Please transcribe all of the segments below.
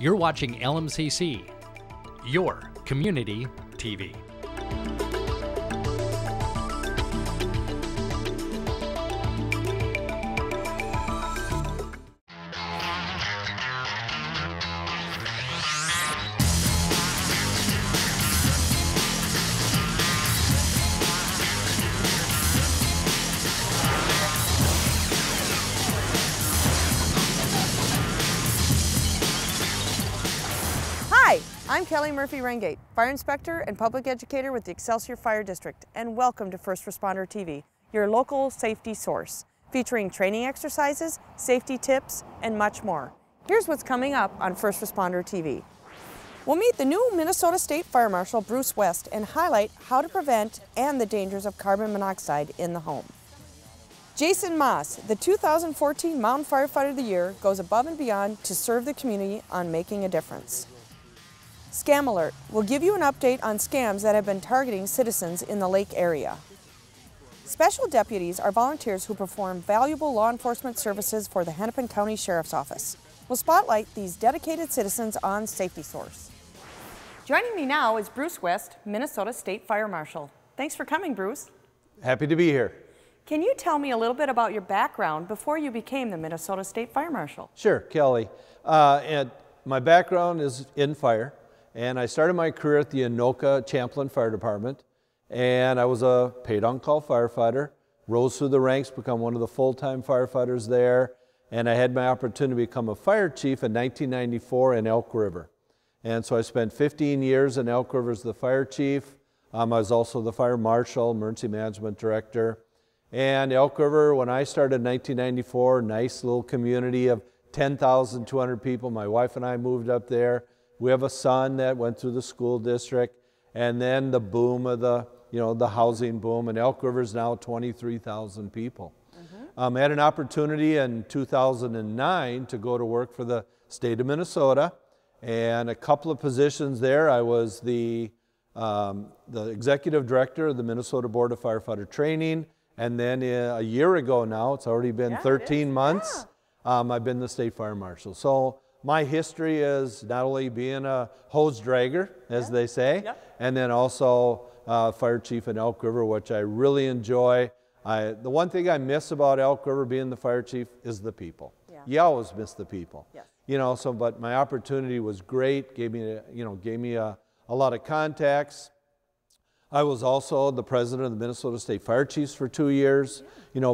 You're watching LMCC, your community TV. Hi, I'm Kellie Murphy-Ringate, Fire Inspector and Public Educator with the Excelsior Fire District, and welcome to First Responder TV, your local safety source, featuring training exercises, safety tips, and much more. Here's what's coming up on First Responder TV. We'll meet the new Minnesota State Fire Marshal, Bruce West, and highlight how to prevent and the dangers of carbon monoxide in the home. Jason Maas, the 2014 Mound Firefighter of the Year, goes above and beyond to serve the community on making a difference. Scam Alert will give you an update on scams that have been targeting citizens in the lake area. Special Deputies are volunteers who perform valuable law enforcement services for the Hennepin County Sheriff's Office. We'll spotlight these dedicated citizens on Safety Source. Joining me now is Bruce West, Minnesota State Fire Marshal. Thanks for coming, Bruce. Happy to be here. Can you tell me a little bit about your background before you became the Minnesota State Fire Marshal? Sure, Kelly. And my background is in fire, and I started my career at the Anoka Champlain Fire Department, and I was a paid on-call firefighter, rose through the ranks, become one of the full-time firefighters there, and I had my opportunity to become a fire chief in 1994 in Elk River. And so I spent 15 years in Elk River as the fire chief. I was also the fire marshal, emergency management director. And Elk River, when I started in 1994, nice little community of 10,200 people. My wife and I moved up there. We have a son that went through the school district, and then the boom of the housing boom, and Elk River is now 23,000 people. I had an opportunity in 2009 to go to work for the state of Minnesota, and a couple of positions there. I was the executive director of the Minnesota Board of Firefighter Training, and then a year ago now, it's already been 13 months, I've been the state fire marshal. So my history is not only being a hose dragger, as they say, and then also fire chief in Elk River, which I really enjoy. The one thing I miss about Elk River being the fire chief is the people. You always miss the people. You know, so but my opportunity was great, gave me a lot of contacts. I was also the president of the Minnesota State Fire Chiefs for 2 years,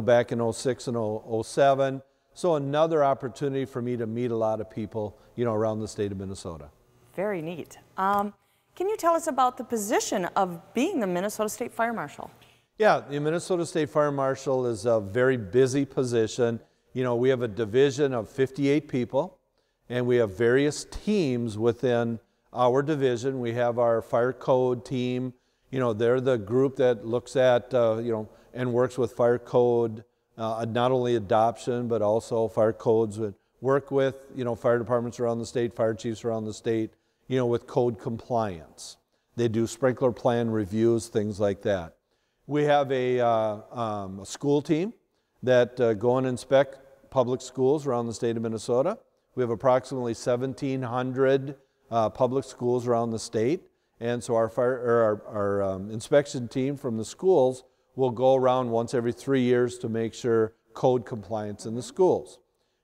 back in 06 and 07. So another opportunity for me to meet a lot of people, around the state of Minnesota. Very neat. Can you tell us about the position of being the Minnesota State Fire Marshal? Yeah, the Minnesota State Fire Marshal is a very busy position. We have a division of 58 people, and we have various teams within our division. We have our fire code team. They're the group that looks at, and works with fire code, not only adoption, but also fire codes, and work with, fire departments around the state, fire chiefs around the state, with code compliance. They do sprinkler plan reviews, things like that. We have a school team that go and inspect public schools around the state of Minnesota. We have approximately 1,700 public schools around the state. And so our inspection team from the schools will go around once every 3 years to make sure code compliance in the schools.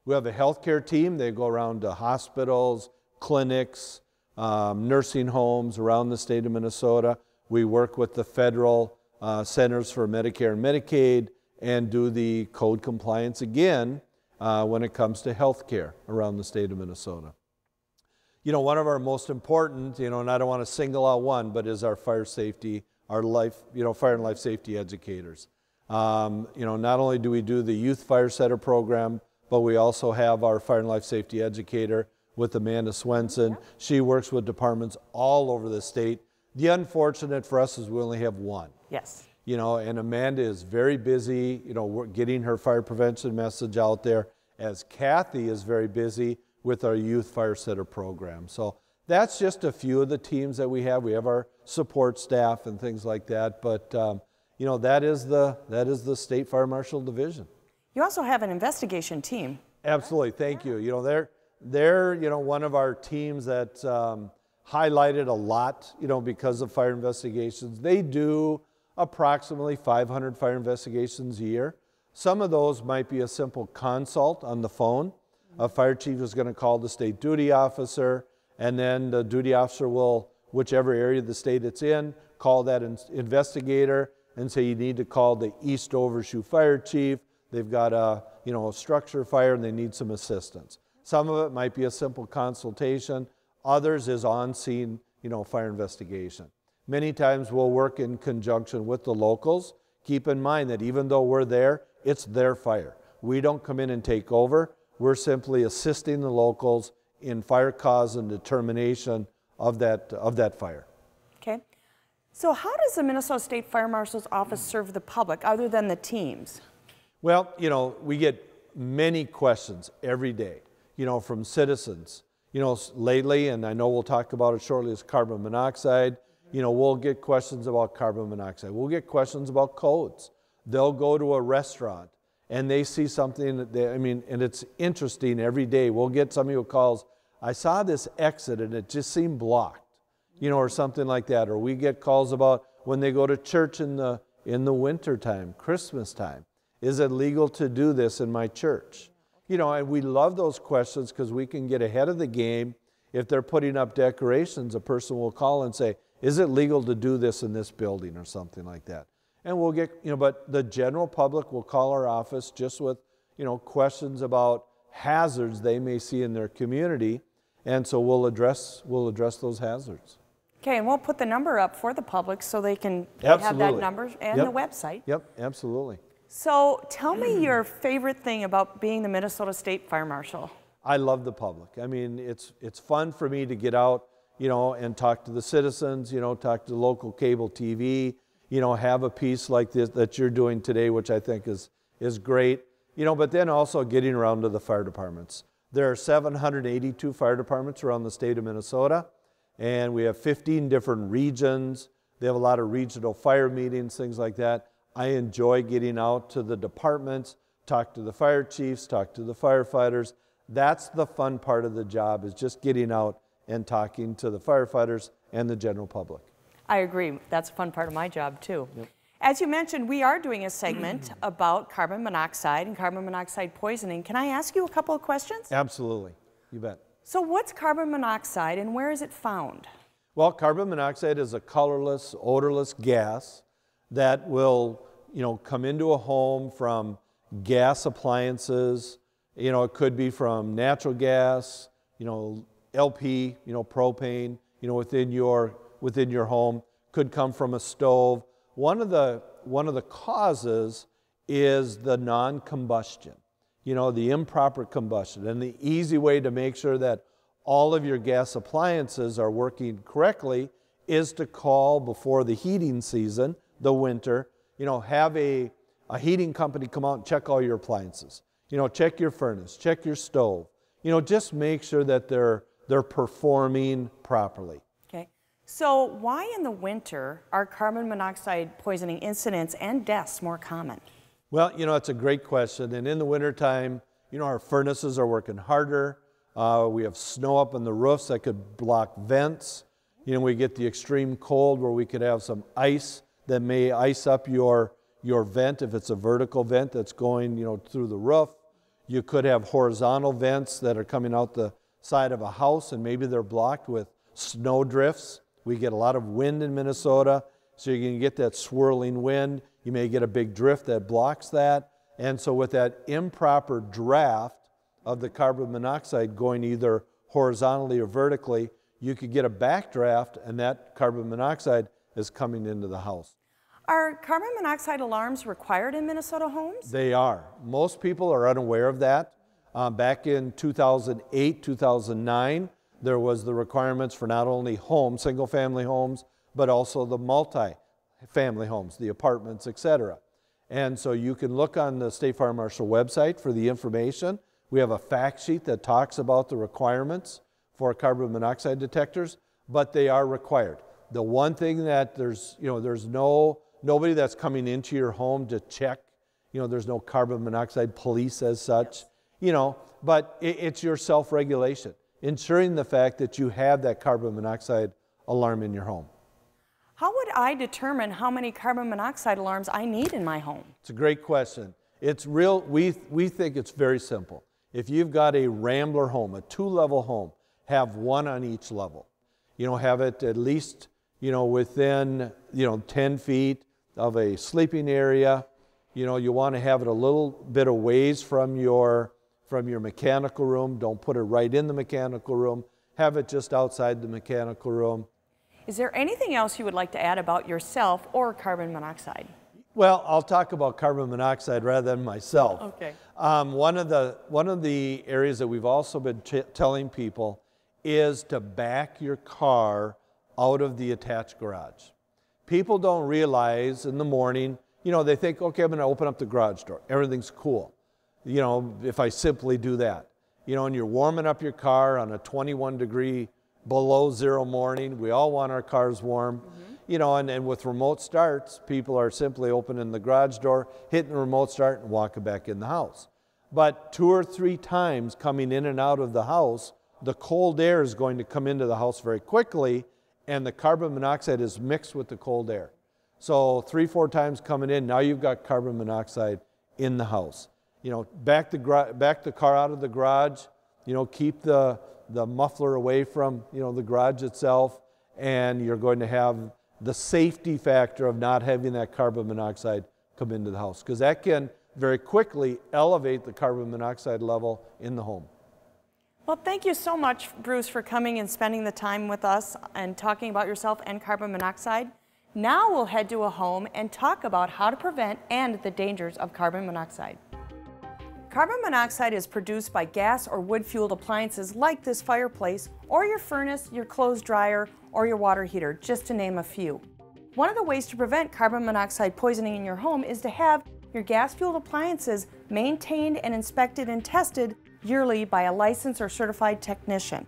We have a healthcare team. They go around to hospitals, clinics, nursing homes around the state of Minnesota. We work with the federal Centers for Medicare and Medicaid and do the code compliance again when it comes to healthcare around the state of Minnesota. One of our most important, and I don't want to single out one, but is our fire safety, our life, fire and life safety educators. Not only do we do the youth fire setter program, but we also have our fire and life safety educator with Amanda Swenson. She works with departments all over the state. The unfortunate for us is we only have one. And Amanda is very busy, getting her fire prevention message out there, as Kathy is very busy with our youth fire setter program. So that's just a few of the teams that we have. We have our support staff and things like that, but that is the State Fire Marshal Division. You also have an investigation team. Absolutely, thank you. They're, one of our teams that highlighted a lot, because of fire investigations. They do approximately 500 fire investigations a year. Some of those might be a simple consult on the phone. A fire chief is going to call the state duty officer, and then the duty officer will, whichever area of the state it's in, call that investigator and say you need to call the East Overshoe fire chief. They've got a structure fire and they need some assistance. Some of it might be a simple consultation. Others is on-scene, fire investigation. Many times we'll work in conjunction with the locals. Keep in mind that even though we're there, it's their fire. We don't come in and take over. We're simply assisting the locals in fire cause and determination of that fire. Okay. So how does the Minnesota State Fire Marshal's office serve the public other than the teams? Well, we get many questions every day, from citizens. Lately, and I know we'll talk about it shortly, is carbon monoxide. We'll get questions about carbon monoxide. We'll get questions about codes. They'll go to a restaurant and they see something that and it's interesting every day. We'll get somebody who calls, I saw this exit and it just seemed blocked, or something like that. Or we get calls about when they go to church in the winter time, Christmas time. Is it legal to do this in my church? And we love those questions because we can get ahead of the game. If they're putting up decorations, a person will call and say, is it legal to do this in this building or something like that? And we'll get, but the general public will call our office just with, questions about hazards they may see in their community. And so we'll address those hazards. Okay, and we'll put the number up for the public so they can Absolutely. have that number and the website. Yep, absolutely. So tell me your favorite thing about being the Minnesota State Fire Marshal. I love the public. It's fun for me to get out, and talk to the citizens, talk to local cable TV, have a piece like this that you're doing today, which I think is great, but then also getting around to the fire departments. There are 782 fire departments around the state of Minnesota, and we have 15 different regions. They have a lot of regional fire meetings, things like that. I enjoy getting out to the departments, talk to the fire chiefs, talk to the firefighters. That's the fun part of the job, is just getting out and talking to the firefighters and the general public. I agree. That's a fun part of my job too. Yep. As you mentioned, we are doing a segment about carbon monoxide and carbon monoxide poisoning. Can I ask you a couple of questions? Absolutely. You bet. So what's carbon monoxide and where is it found? Well, carbon monoxide is a colorless, odorless gas that will, come into a home from gas appliances. It could be from natural gas, LP, propane, within your home. Could come from a stove. One of the causes is the non-combustion, the improper combustion. And the easy way to make sure that all of your gas appliances are working correctly is to call before the heating season, the winter, have a heating company come out and check all your appliances. Check your furnace, check your stove. Just make sure that they're performing properly. Okay. So why in the winter are carbon monoxide poisoning incidents and deaths more common? Well, it's a great question. And in the wintertime, our furnaces are working harder. We have snow up on the roofs that could block vents. We get the extreme cold where we could have some ice that may ice up your vent if it's a vertical vent that's going, through the roof. You could have horizontal vents that are coming out the side of a house and maybe they're blocked with snow drifts. We get a lot of wind in Minnesota, so you can get that swirling wind. You may get a big drift that blocks that. And so with that improper draft of the carbon monoxide going either horizontally or vertically, you could get a backdraft and that carbon monoxide is coming into the house. Are carbon monoxide alarms required in Minnesota homes? They are. Most people are unaware of that. Back in 2008, 2009, there was the requirements for not only homes, single-family homes, but also the multi-family homes, the apartments, etc. And so you can look on the State Fire Marshal website for the information. We have a fact sheet that talks about the requirements for carbon monoxide detectors, but they are required. The one thing that there's nobody that's coming into your home to check, there's no carbon monoxide police as such, Yes. but it's your self-regulation, ensuring the fact that you have that carbon monoxide alarm in your home. How would I determine how many carbon monoxide alarms I need in my home? It's a great question. It's real, we think it's very simple. If you've got a Rambler home, a 2-level home, have one on each level. You know, have it at least, you know, within, 10 feet of a sleeping area. You know, you want to have it a little bit of ways from your mechanical room. Don't put it right in the mechanical room. Have it just outside the mechanical room. Is there anything else you would like to add about yourself or carbon monoxide? Well, I'll talk about carbon monoxide rather than myself. Okay. One of the areas that we've also been telling people is to back your car out of the attached garage. People don't realize in the morning, they think, okay, I'm going to open up the garage door. Everything's cool. If I simply do that. And you're warming up your car on a 21-degree below zero morning. We all want our cars warm. And with remote starts, people are simply opening the garage door, hitting the remote start, and walking back in the house. But 2 or 3 times coming in and out of the house, the cold air is going to come into the house very quickly, and the carbon monoxide is mixed with the cold air. So 3 or 4 times coming in, now you've got carbon monoxide in the house. Back the car out of the garage, keep the muffler away from, the garage itself, and you're going to have the safety factor of not having that carbon monoxide come into the house, because that can very quickly elevate the carbon monoxide level in the home. Well, thank you so much, Bruce, for coming and spending the time with us and talking about yourself and carbon monoxide. Now we'll head to a home and talk about how to prevent and the dangers of carbon monoxide. Carbon monoxide is produced by gas or wood-fueled appliances like this fireplace, or your furnace, your clothes dryer, or your water heater, just to name a few. One of the ways to prevent carbon monoxide poisoning in your home is to have your gas-fueled appliances maintained and inspected and tested yearly by a licensed or certified technician.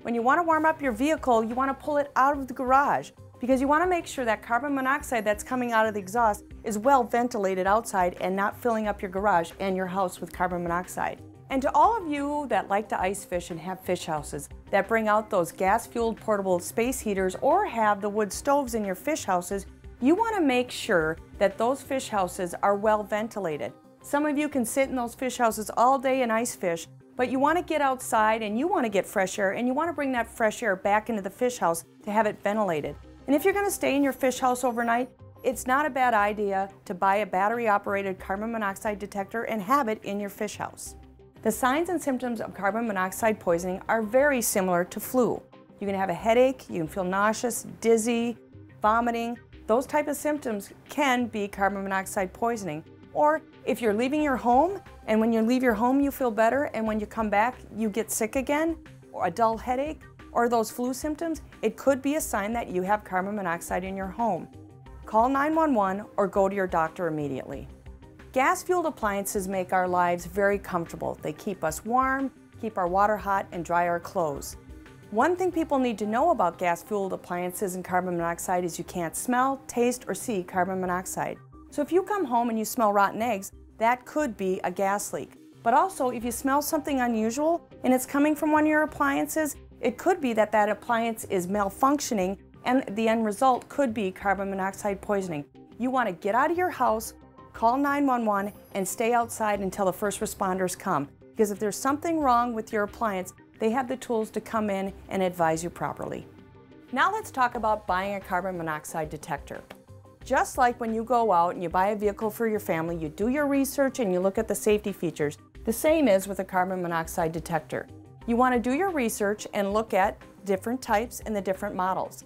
When you want to warm up your vehicle, you want to pull it out of the garage, because you want to make sure that carbon monoxide that's coming out of the exhaust is well ventilated outside and not filling up your garage and your house with carbon monoxide. And to all of you that like to ice fish and have fish houses that bring out those gas-fueled portable space heaters or have the wood stoves in your fish houses, you want to make sure that those fish houses are well ventilated. Some of you can sit in those fish houses all day and ice fish, but you want to get outside and you want to get fresh air, and you want to bring that fresh air back into the fish house to have it ventilated. And if you're going to stay in your fish house overnight, it's not a bad idea to buy a battery-operated carbon monoxide detector and have it in your fish house. The signs and symptoms of carbon monoxide poisoning are very similar to flu. You can have a headache, you can feel nauseous, dizzy, vomiting. Those type of symptoms can be carbon monoxide poisoning. Or if you're leaving your home, and when you leave your home you feel better, and when you come back you get sick again, or a dull headache, or those flu symptoms, it could be a sign that you have carbon monoxide in your home. Call 911 or go to your doctor immediately. Gas-fueled appliances make our lives very comfortable. They keep us warm, keep our water hot, and dry our clothes. One thing people need to know about gas-fueled appliances and carbon monoxide is you can't smell, taste, or see carbon monoxide. So if you come home and you smell rotten eggs, that could be a gas leak. But also, if you smell something unusual and it's coming from one of your appliances, it could be that that appliance is malfunctioning, and the end result could be carbon monoxide poisoning. You want to get out of your house, call 911, and stay outside until the first responders come. Because if there's something wrong with your appliance, they have the tools to come in and advise you properly. Now let's talk about buying a carbon monoxide detector. Just like when you go out and you buy a vehicle for your family, you do your research and you look at the safety features. The same is with a carbon monoxide detector. You want to do your research and look at different types and the different models.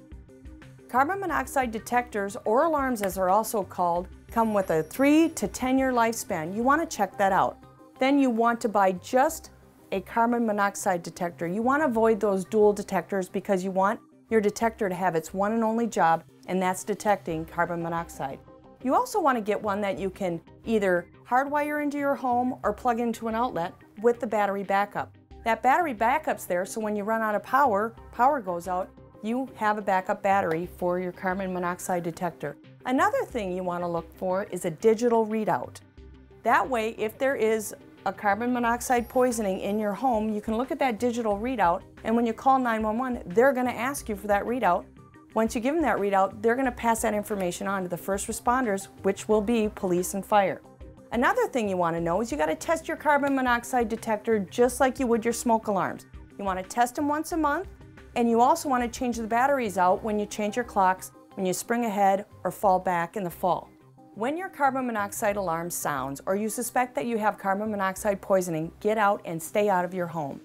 Carbon monoxide detectors, or alarms as they're also called, come with a 3 to 10 year lifespan. You want to check that out. Then you want to buy just a carbon monoxide detector. You want to avoid those dual detectors because you want your detector to have its one and only job, and that's detecting carbon monoxide. You also want to get one that you can either hardwire into your home or plug into an outlet with the battery backup. That battery backup's there, so when you run out of power goes out, you have a backup battery for your carbon monoxide detector. Another thing you want to look for is a digital readout. That way, if there is a carbon monoxide poisoning in your home, you can look at that digital readout, and when you call 911, they're going to ask you for that readout. Once you give them that readout, they're going to pass that information on to the first responders, which will be police and fire. Another thing you want to know is you got to test your carbon monoxide detector just like you would your smoke alarms. You want to test them once a month, and you also want to change the batteries out when you change your clocks, when you spring ahead or fall back in the fall. When your carbon monoxide alarm sounds or you suspect that you have carbon monoxide poisoning, get out and stay out of your home.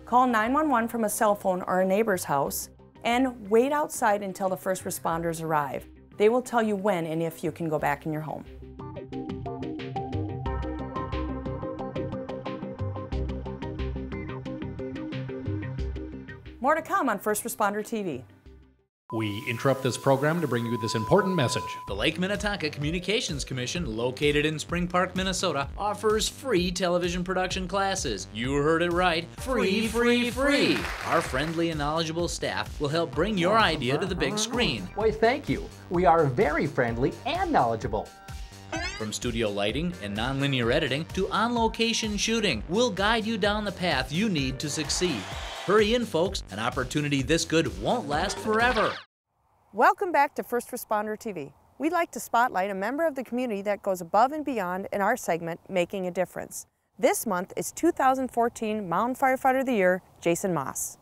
Call 911 from a cell phone or a neighbor's house and wait outside until the first responders arrive. They will tell you when and if you can go back in your home. More to come on First Responder TV. We interrupt this program to bring you this important message. The Lake Minnetonka Communications Commission, located in Spring Park, Minnesota, offers free television production classes. You heard it right. Free, free, free. Our friendly and knowledgeable staff will help bring your idea to the big screen. Why, thank you. We are very friendly and knowledgeable. From studio lighting and nonlinear editing to on-location shooting, we'll guide you down the path you need to succeed. Hurry in, folks. An opportunity this good won't last forever. Welcome back to First Responder TV. We'd like to spotlight a member of the community that goes above and beyond in our segment, Making a Difference. This month is 2014 Mound Firefighter of the Year, Jason Maas.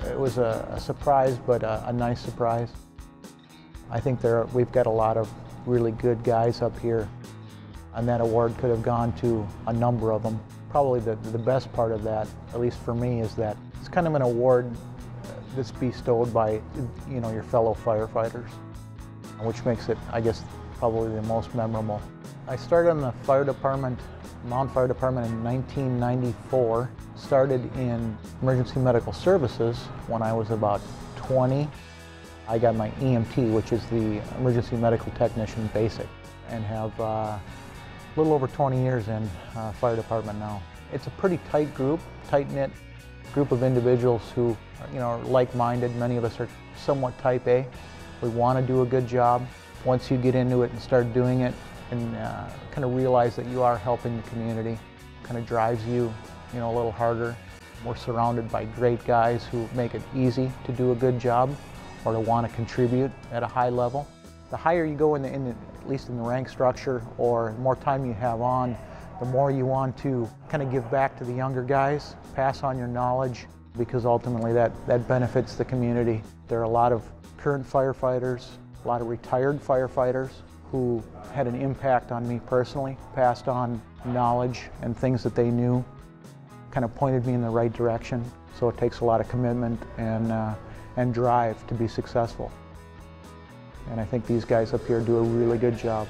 It was a surprise, but a nice surprise. I think we've got a lot of really good guys up here, and that award could have gone to a number of them. Probably the best part of that, at least for me, is that it's kind of an award that's bestowed by, you know, your fellow firefighters, which makes it, I guess, probably the most memorable. I started in the fire department, Mound Fire Department, in 1994. Started in emergency medical services when I was about 20. I got my EMT, which is the emergency medical technician basic, and have a little over 20 years in fire department now. It's a pretty tight group, tight-knit group of individuals who, you know, are like-minded. Many of us are somewhat type A. We want to do a good job. Once you get into it and start doing it and kind of realize that you are helping the community, kind of drives you, you know, a little harder. We're surrounded by great guys who make it easy to do a good job or to want to contribute at a high level. The higher you go at least in the rank structure, or the more time you have on, the more you want to kind of give back to the younger guys, pass on your knowledge, because ultimately that benefits the community. There are a lot of current firefighters, a lot of retired firefighters who had an impact on me personally, passed on knowledge and things that they knew, kind of pointed me in the right direction. So it takes a lot of commitment and drive to be successful. And I think these guys up here do a really good job.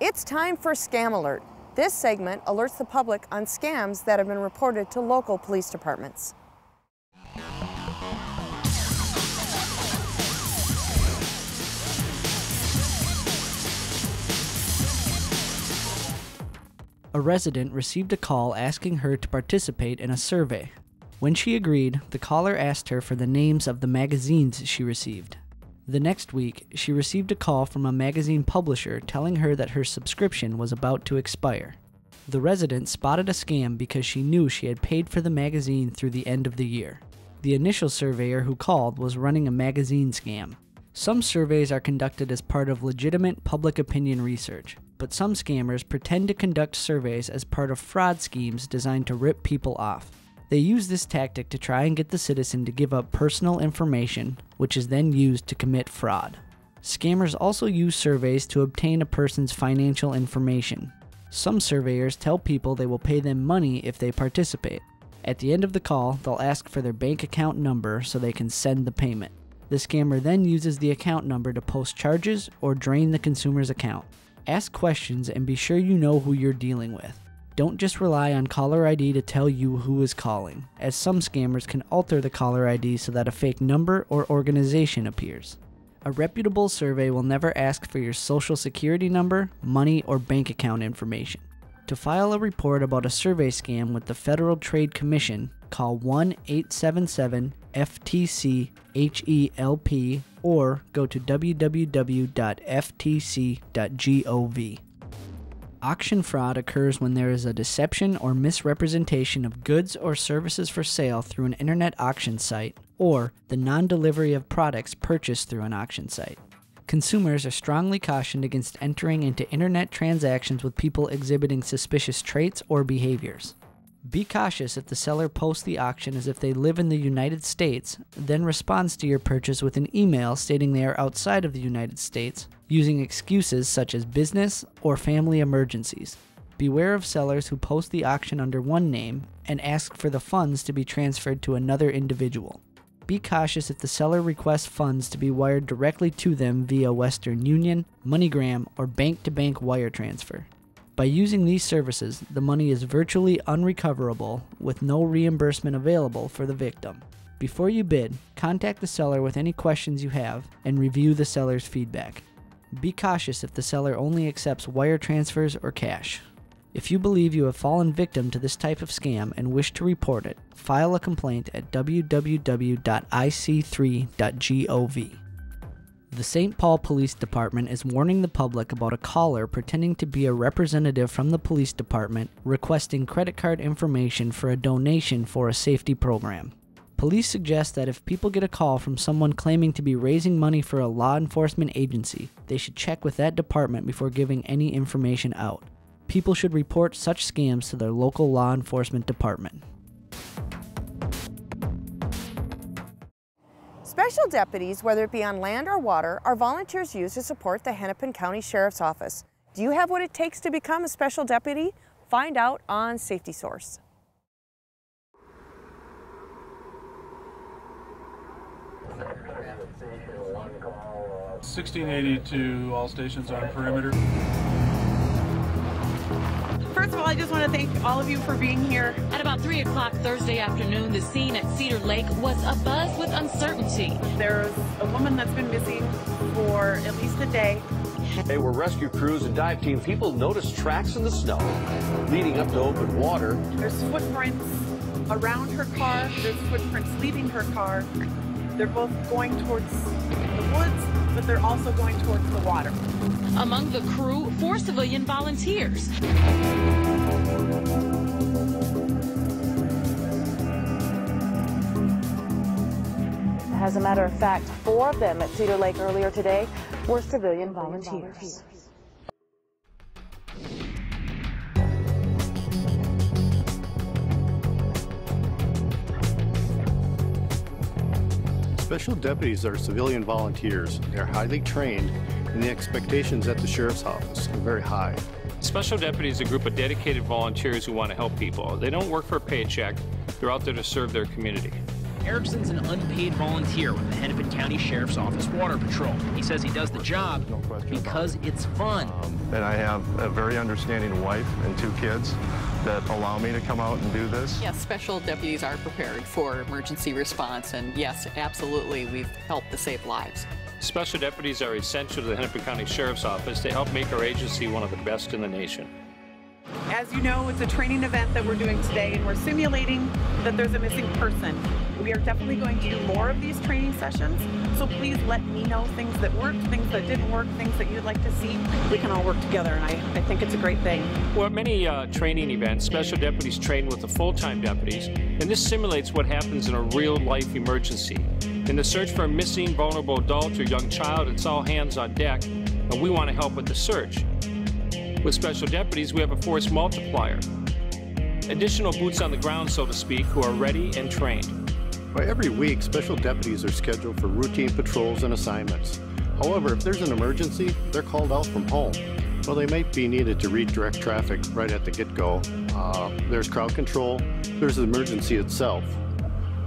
It's time for Scam Alert. This segment alerts the public on scams that have been reported to local police departments. A resident received a call asking her to participate in a survey. When she agreed, the caller asked her for the names of the magazines she received. The next week, she received a call from a magazine publisher telling her that her subscription was about to expire. The resident spotted a scam because she knew she had paid for the magazine through the end of the year. The initial surveyor who called was running a magazine scam. Some surveys are conducted as part of legitimate public opinion research, but some scammers pretend to conduct surveys as part of fraud schemes designed to rip people off. They use this tactic to try and get the citizen to give up personal information, which is then used to commit fraud. Scammers also use surveys to obtain a person's financial information. Some surveyors tell people they will pay them money if they participate. At the end of the call, they'll ask for their bank account number so they can send the payment. The scammer then uses the account number to post charges or drain the consumer's account. Ask questions and be sure you know who you're dealing with. Don't just rely on caller ID to tell you who is calling, as some scammers can alter the caller ID so that a fake number or organization appears. A reputable survey will never ask for your social security number, money, or bank account information. To file a report about a survey scam with the Federal Trade Commission, call 1-877-FTC-HELP or go to www.ftc.gov. Auction fraud occurs when there is a deception or misrepresentation of goods or services for sale through an internet auction site, or the non-delivery of products purchased through an auction site. Consumers are strongly cautioned against entering into internet transactions with people exhibiting suspicious traits or behaviors. Be cautious if the seller posts the auction as if they live in the United States, then responds to your purchase with an email stating they are outside of the United States, using excuses such as business or family emergencies. Beware of sellers who post the auction under one name and ask for the funds to be transferred to another individual. Be cautious if the seller requests funds to be wired directly to them via Western Union, MoneyGram, or bank-to-bank wire transfer. By using these services, the money is virtually unrecoverable with no reimbursement available for the victim. Before you bid, contact the seller with any questions you have and review the seller's feedback. Be cautious if the seller only accepts wire transfers or cash. If you believe you have fallen victim to this type of scam and wish to report it, file a complaint at www.ic3.gov. The St. Paul Police Department is warning the public about a caller pretending to be a representative from the police department requesting credit card information for a donation for a safety program. Police suggest that if people get a call from someone claiming to be raising money for a law enforcement agency, they should check with that department before giving any information out. People should report such scams to their local law enforcement department. Special deputies, whether it be on land or water, are volunteers used to support the Hennepin County Sheriff's Office. Do you have what it takes to become a special deputy? Find out on Safety Source. (1682) all stations on perimeter. First of all, I just want to thank all of you for being here. At about 3 o'clock Thursday afternoon, the scene at Cedar Lake was abuzz with uncertainty. There's a woman that's been missing for at least a day. They were rescue crews and dive team. People noticed tracks in the snow leading up to open water. There's footprints around her car. There's footprints leaving her car. They're both going towards the woods, but they're also going towards the water. Among the crew, 4 civilian volunteers. As a matter of fact, 4 of them at Cedar Lake earlier today were civilian volunteers. Special deputies are civilian volunteers. They're highly trained, and the expectations at the Sheriff's Office are very high. Special deputies are a group of dedicated volunteers who want to help people. They don't work for a paycheck. They're out there to serve their community. Erickson's an unpaid volunteer with the Hennepin County Sheriff's Office Water Patrol. He says he does the job because it's fun. And I have a very understanding wife and 2 kids that allow me to come out and do this. Yes, special deputies are prepared for emergency response, and yes, absolutely, we've helped to save lives. Special deputies are essential to the Hennepin County Sheriff's Office. They help make our agency one of the best in the nation. As you know, it's a training event that we're doing today, and we're simulating that there's a missing person. We are definitely going to do more of these training sessions, so please let me know things that worked, things that didn't work, things that you'd like to see. We can all work together, and I think it's a great thing. Well, at many training events, special deputies train with the full-time deputies, and this simulates what happens in a real-life emergency. In the search for a missing, vulnerable adult or young child, it's all hands on deck, and we want to help with the search. With special deputies, we have a force multiplier. Additional boots on the ground, so to speak, who are ready and trained. By every week, special deputies are scheduled for routine patrols and assignments. However, if there's an emergency, they're called out from home. Well, they might be needed to redirect traffic right at the get-go. There's crowd control, there's the emergency itself.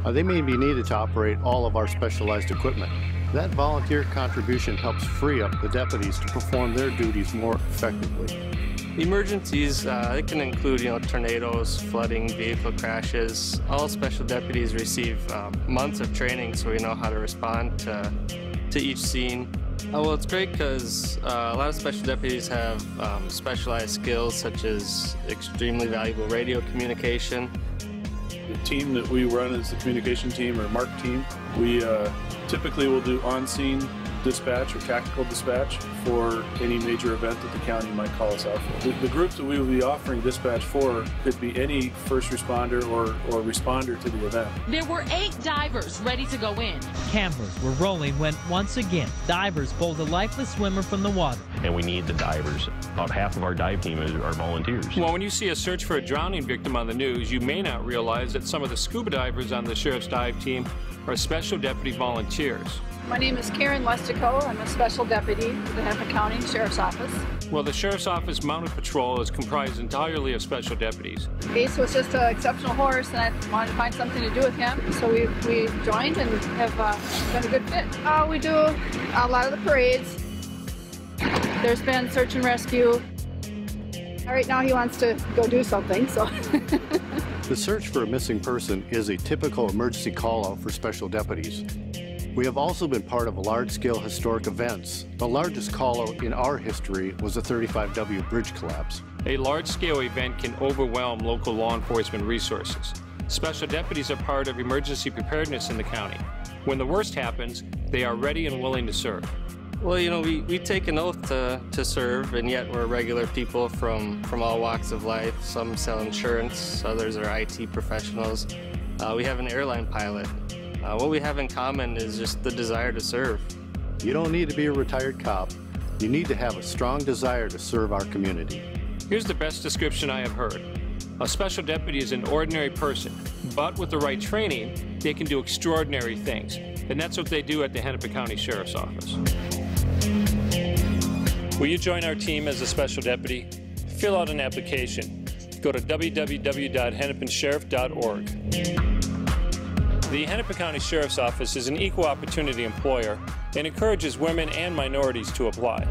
They may be needed to operate all of our specialized equipment. That volunteer contribution helps free up the deputies to perform their duties more effectively. Emergencies, it can include, tornadoes, flooding, vehicle crashes. All special deputies receive months of training so we know how to respond to each scene. Well, it's great because a lot of special deputies have specialized skills such as extremely valuable radio communication. The team that we run is the communication team or MARC team. We typically will do on-scene dispatch or tactical dispatch for any major event that the county might call us out for. The groups that we will be offering dispatch for could be any first responder or responder to the event. There were 8 divers ready to go in. Cameras were rolling when, once again, divers pulled a lifeless swimmer from the water. And we need the divers. About half of our dive team are volunteers. Well, when you see a search for a drowning victim on the news, you may not realize that some of the scuba divers on the sheriff's dive team are special deputy volunteers. My name is Karen Lestico. I'm a special deputy with the Hennepin County Sheriff's Office. Well, the Sheriff's Office Mounted Patrol is comprised entirely of special deputies. Ace was just an exceptional horse, and I wanted to find something to do with him, so we joined and have been a good fit. We do a lot of the parades. There's been search and rescue. Right now he wants to go do something, so. The search for a missing person is a typical emergency call-out for special deputies. We have also been part of large-scale historic events. The largest call-out in our history was the 35W bridge collapse. A large-scale event can overwhelm local law enforcement resources. Special deputies are part of emergency preparedness in the county. When the worst happens, they are ready and willing to serve. Well, you know, we take an oath to serve, and yet we're regular people from all walks of life. Some sell insurance, others are IT professionals. We have an airline pilot. What we have in common is just the desire to serve. You don't need to be a retired cop. You need to have a strong desire to serve our community. Here's the best description I have heard. A special deputy is an ordinary person, but with the right training, they can do extraordinary things. And that's what they do at the Hennepin County Sheriff's Office. Will you join our team as a special deputy? Fill out an application. Go to www.hennepinsheriff.org. The Hennepin County Sheriff's Office is an equal opportunity employer and encourages women and minorities to apply.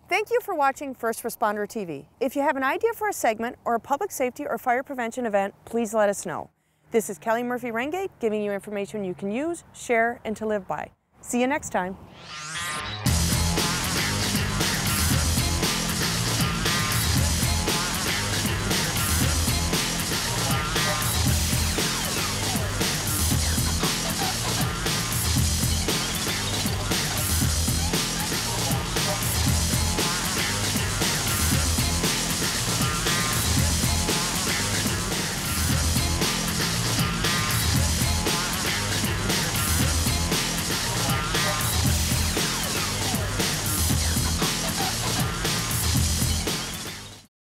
Thank you for watching First Responder TV. If you have an idea for a segment or a public safety or fire prevention event, please let us know. This is Kellie Murphy-Ringate giving you information you can use, share, and to live by. See you next time.